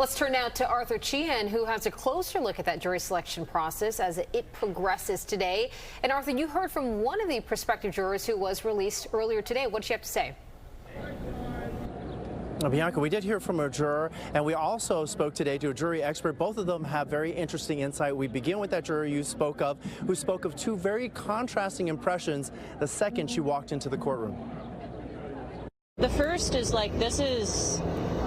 Let's turn now to Arthur Chen, who has a closer look at that jury selection process as it progresses today. And Arthur, you heard from one of the prospective jurors who was released earlier today. What did you have to say? Bianca, we did hear from a juror, and we also spoke today to a jury expert. Both of them have very interesting insight. We begin with that juror you spoke of, who spoke of two very contrasting impressions the second she walked into the courtroom. The first is this is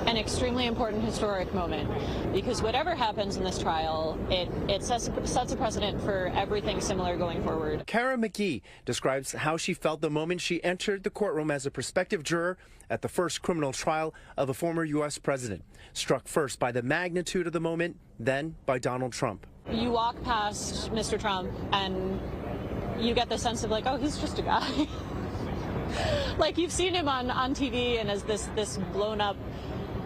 an extremely important historic moment, because whatever happens in this trial, it sets a precedent for everything similar going forward. Kara McGee describes how she felt the moment she entered the courtroom as a prospective juror at the first criminal trial of a former U.S. president, struck first by the magnitude of the moment, then by Donald Trump. You walk past Mr. Trump and you get the sense of oh, he's just a guy. You've seen him on TV and as this blown up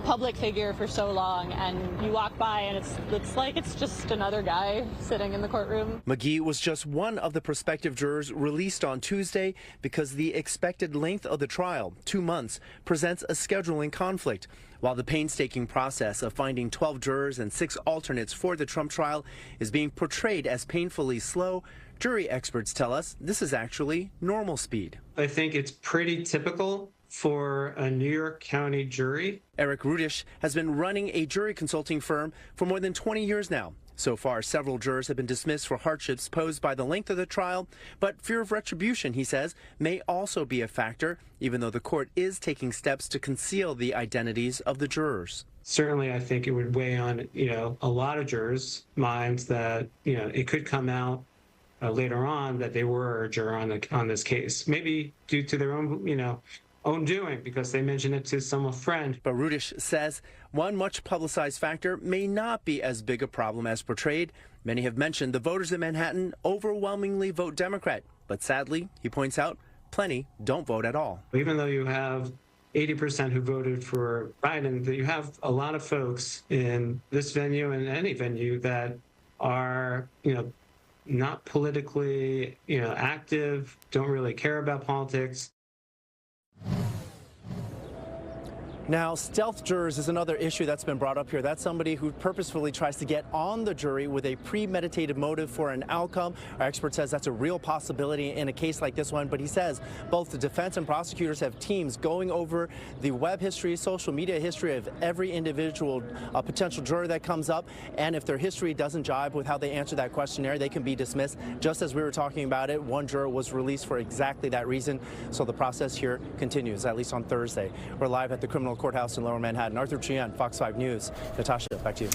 public figure for so long, and you walk by and it's just another guy sitting in the courtroom. McGee was just one of the prospective jurors released on Tuesday because the expected length of the trial, 2 months, presents a scheduling conflict. While the painstaking process of finding 12 jurors and 6 alternates for the Trump trial is being portrayed as painfully slow, jury experts tell us this is actually normal speed. I think it's pretty typical for a New York County jury. Eric Rudish has been running a jury consulting firm for more than 20 years now. So far, several jurors have been dismissed for hardships posed by the length of the trial, but fear of retribution, he says, may also be a factor, even though the court is taking steps to conceal the identities of the jurors. Certainly, I think it would weigh on, a lot of jurors' minds that, it could come out later on that they were a juror on this case, maybe due to their own doing, because they mentioned it to some friend. But Rudish says one much publicized factor may not be as big a problem as portrayed. Many have mentioned the voters in Manhattan overwhelmingly vote Democrat. But sadly, he points out, plenty don't vote at all. Even though you have 80% who voted for Biden, you have a lot of folks in this venue and any venue that are, not politically, active, don't really care about politics. Now, stealth jurors is another issue that's been brought up here. That's somebody who purposefully tries to get on the jury with a premeditated motive for an outcome. Our expert says that's a real possibility in a case like this one, but he says both the defense and prosecutors have teams going over the web history, social media history of every individual potential juror that comes up, and if their history doesn't jibe with how they answer that questionnaire, they can be dismissed. Just as we were talking about it, one juror was released for exactly that reason, so the process here continues, at least on Thursday. We're live at the criminal courthouse in Lower Manhattan. Arthur Chen, Fox 5 News. Natasha, back to you.